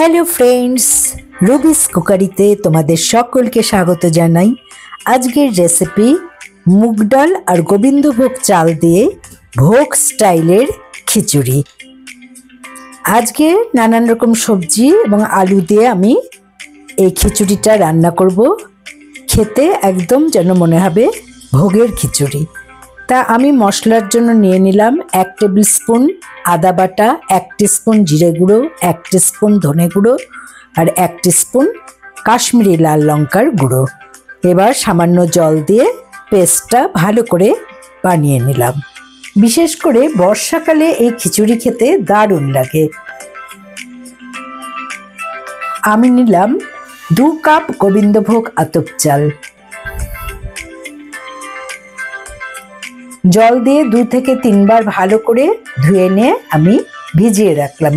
Hello friends, রুবিস কুকারিতে তোমাদের সকলকে স্বাগত জানাই। আজকের রেসিপি মুগ ডাল আর গোবিন্দভোগ চাল দিয়ে ভোগ স্টাইলের খিচুড়ি। আজকে নানান রকম সবজি এবং আলু দিয়ে আমি এই খিচুড়িটা রান্না করব। খেতে একদম যেন মনে হবে ভোগের খিচুড়ি। তা আমি মশলার জন্য নিয়ে নিলাম 1 টেবিল স্পুন আদা বাটা, 1 টিস্পুন জিরে গুঁড়ো, 1 টিস্পুন ধনে গুঁড়ো আর 1 টিস্পুন কাশ্মীরি লাল লঙ্কার গুঁড়ো। এবার সামান্য জল দিয়ে পেস্টটা ভালো করে বানিয়ে নিলাম। বিশেষ করে বর্ষাকালে এই খিচুড়ি খেতে দারুণ লাগে। আমি নিলাম 2 কাপ গোবিন্দভোগ আতপ চাল। জল দিয়ে 2 থেকে 3 বার ভালো করে ধুয়ে নিয়ে আমি ভিজিয়ে রাখলাম।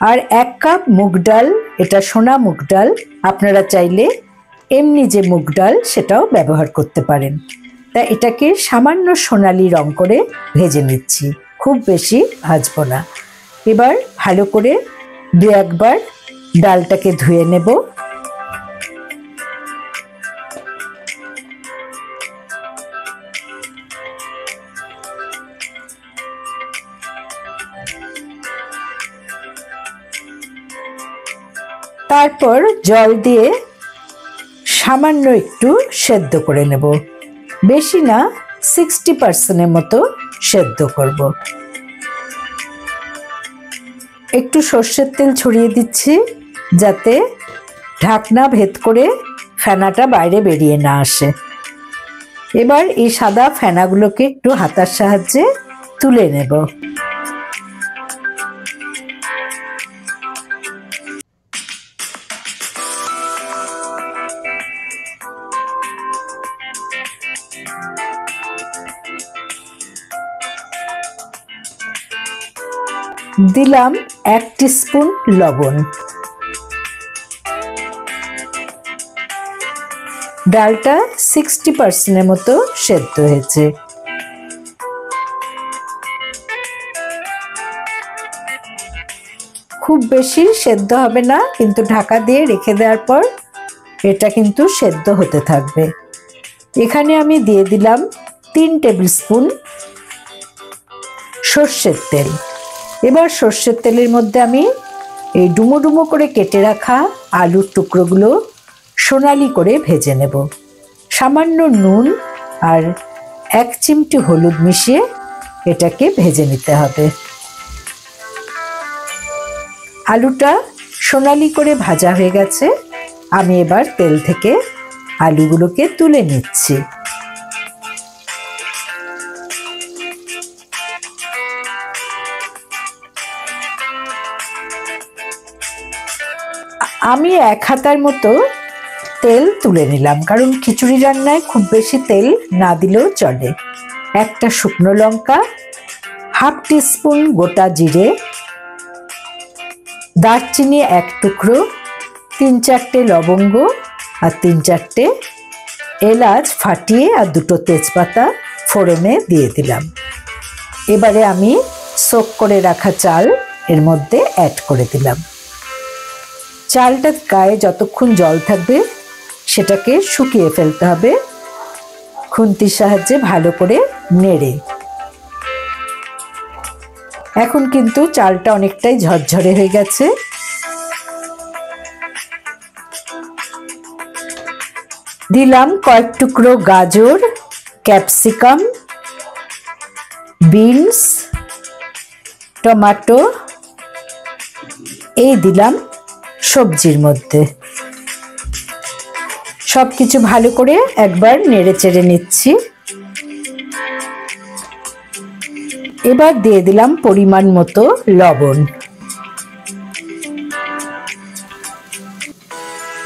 আর 1 কাপ মুগ ডাল, এটা সোনা মুগ ডাল, আপনারা চাইলে এমনি যে মুগ ডাল সেটাও ব্যবহার করতে পারেন। তা এটাকে সামান্য সোনালি রং করে ভেজে নিচ্ছি, খুব বেশি ভাজবো না। এবার ভালো করে 2-1 বার ডালটাকে ধুয়ে নেব। তারপর জল দিয়ে সামান্য একটু সেদ্ধ করে নেব, বেশি না, 60% মতো সেদ্ধ করব। একটু সর্ষের তেল ছড়িয়ে দিচ্ছি যাতে ঢাকনা ভেদ করে ফেনাটা বাইরে বেরিয়ে না আসে। এবার এই সাদা ফেনাগুলোকে একটু হাতার সাহায্যে তুলে নেব। দিলাম 1 টিস্পুন লবণ। ডালটা 60% মতো সেদ্ধ হয়েছে। খুব বেশি সেদ্ধ হবে না, কিন্তু ঢাকা দিয়ে রেখে দেওয়ার পর এটা কিন্তু সেদ্ধ হতে থাকবে। এখানে আমি দিয়ে দিলাম 3 টেবিল স্পুন সর্ষের তেল। এবার সর্ষের তেলের মধ্যে আমি এই ডুমো ডুমো করে কেটে রাখা আলুর টুকরোগুলো সোনালি করে ভেজে নেব। সামান্য নুন আর 1 চিমটি হলুদ মিশিয়ে এটাকে ভেজে নিতে হবে। আলুটা সোনালি করে ভাজা হয়ে গেছে। আমি এবার তেল থেকে আলুগুলোকে তুলে নিচ্ছি। আমি 1 হাতার মতো তেল তুলে নিলাম, কারণ খিচুড়ি রান্নায় খুব বেশি তেল না দিলেও চলে। 1টা শুকনো লঙ্কা, 1/2 টিস্পুন গোটা জিরে, দারচিনি 1 টুকরো, 3-4টে লবঙ্গ আর 3-4টে এলাচ ফাটিয়ে আর 2টো তেজপাতা ফোড়নে দিয়ে দিলাম। এবারে আমি সোক করে রাখা চাল এর মধ্যে অ্যাড করে দিলাম। চালটার গায়ে যতক্ষণ জল থাকবে সেটাকে শুকিয়ে ফেলতে হবে, খুন্তির সাহায্যে ভালো করে নেড়ে। এখন কিন্তু চালটা অনেকটাই ঝরঝরে হয়ে গেছে। দিলাম কয়েক টুকরো গাজর, ক্যাপসিকাম, বিনস, টমেটো, এই দিলাম সবজির মধ্যে। সব কিছু ভালো করে একবার নেড়ে চেড়ে নিচ্ছি। এবার দিয়ে দিলাম পরিমাণ মতো লবণ।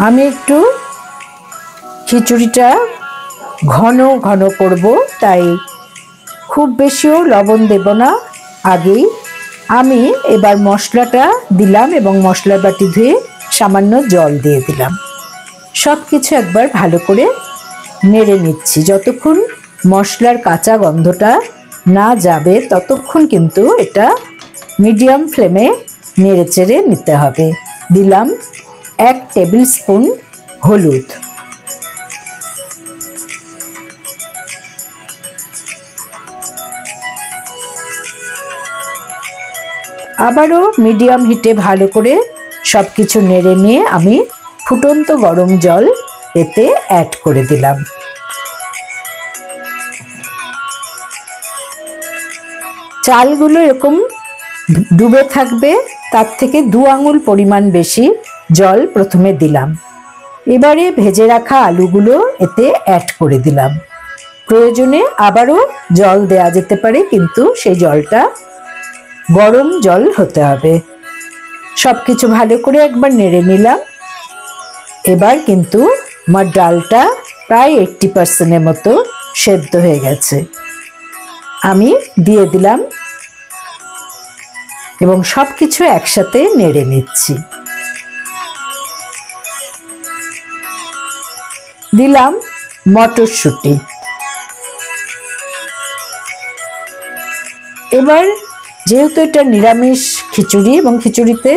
আমি একটু খিচুড়িটা ঘন ঘন করব, তাই খুব বেশিও লবণ দেব না আগেই। আমি এবার মশলাটা দিলাম এবং মশলার বাটি ধুয়ে সামান্য জল দিয়ে দিলাম। সব কিছু একবার ভালো করে নেড়ে নিচ্ছি। যতক্ষণ মশলার কাঁচা গন্ধটা না যাবে ততক্ষণ কিন্তু এটা মিডিয়াম ফ্লেমে নেড়ে চেড়ে নিতে হবে। দিলাম 1 টেবিল স্পুন হলুদ। আবারও মিডিয়াম হিটে ভালো করে সবকিছু নেড়ে নিয়ে আমি ফুটন্ত গরম জল এতে অ্যাড করে দিলাম। চালগুলো এরকম ডুবে থাকবে, তার থেকে 2 আঙুল পরিমাণ বেশি জল প্রথমে দিলাম। এবারে ভেজে রাখা আলুগুলো এতে অ্যাড করে দিলাম। প্রয়োজনে আবারও জল দেয়া যেতে পারে, কিন্তু সেই জলটা গরম জল হতে হবে। সবকিছু ভালো করে একবার নেড়ে নিলাম। এবার কিন্তু আমার ডালটা প্রায় 80% মতো সেদ্ধ হয়ে গেছে। আমি দিয়ে দিলাম এবং সবকিছু একসাথে নেড়ে নিচ্ছি। দিলাম মটরশুঁটি। এবার যেহেতু এটা নিরামিষ খিচুড়ি এবং খিচুড়িতে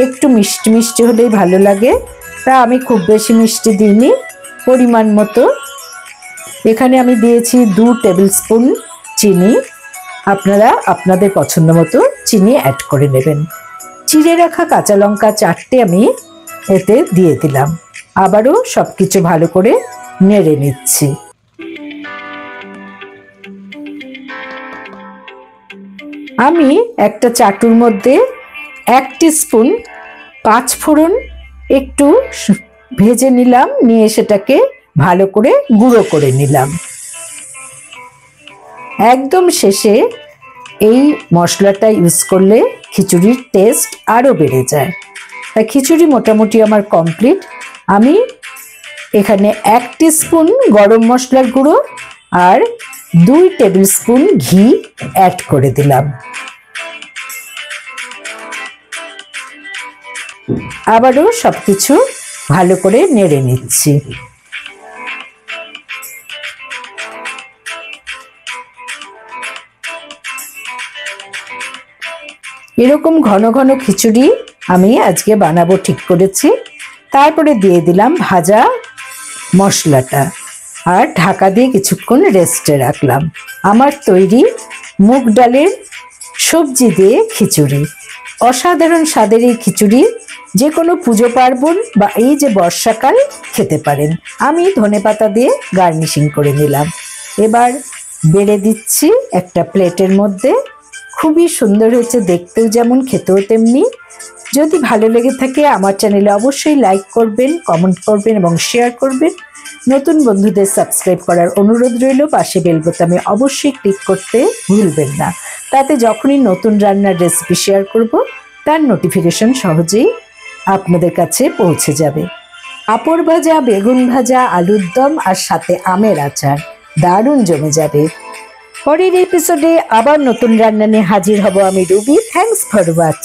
একটু মিষ্টি মিষ্টি হলেই ভালো লাগে, তা আমি খুব বেশি মিষ্টি দিইনি, পরিমাণ মতো। এখানে আমি দিয়েছি 2 টেবিল স্পুন চিনি। আপনারা আপনাদের পছন্দ মতো চিনি অ্যাড করে নেবেন। চিড়ে রাখা কাঁচা লঙ্কা 4টে আমি এতে দিয়ে দিলাম। আবারও সবকিছু ভালো করে নেড়ে নিচ্ছি। আমি একটা চাটুর মধ্যে 1 টিস্পুন 5 ফোড়ন একটু ভেজে নিলাম, নিয়ে সেটাকে ভালো করে গুঁড়ো করে নিলাম। একদম শেষে এই মশলাটা ইউজ করলে খিচুড়ির টেস্ট আরও বেড়ে যায়। তাই খিচুড়ি মোটামুটি আমার কমপ্লিট। আমি এখানে 1 টিস্পুন গরম মশলার গুঁড়ো আর 2 টেবিল স্পুন ঘি অ্যাড করে দিলাম। আবারও সবকিছু ভালো করে নেড়ে নিচ্ছি। এরকম ঘন ঘন খিচুড়ি আমি আজকে বানাবো ঠিক করেছি। তারপরে দিয়ে দিলাম ভাজা মশলাটা আর ঢাকা দিয়ে কিছুক্ষণ রেস্টে রাখলাম। আমার তৈরি মুগ ডালের সবজি দিয়ে খিচুড়ি। অসাধারণ স্বাদের এই খিচুড়ি যে কোনো পুজো পার্বণ বা এই যে বর্ষাকাল খেতে পারেন। আমি ধনেপাতা দিয়ে গার্নিশিং করে নিলাম। এবার বেড়ে দিচ্ছি একটা প্লেটের মধ্যে। খুবই সুন্দর হয়েছে, দেখতেও যেমন খেতেও তেমনি। যদি ভালো লেগে থাকে আমার চ্যানেলে অবশ্যই লাইক করবেন, কমেন্ট করবেন এবং শেয়ার করবেন। নতুন বন্ধুদের সাবস্ক্রাইব করার অনুরোধ রইল। পাশে বেল বোতামে অবশ্যই ক্লিক করতে ভুলবেন না, তাতে যখনই নতুন রান্নার রেসিপি শেয়ার করব তার নোটিফিকেশন সহজেই আপনাদের কাছে পৌঁছে যাবে। পাঁপড় ভাজা, বেগুন ভাজা, আলুর দম আর সাথে আমের আচার দারুণ জমে যাবে। পরের এপিসোডে আবার নতুন রান্না নিয়ে হাজির হব আমি রুবি। Thanks for watching.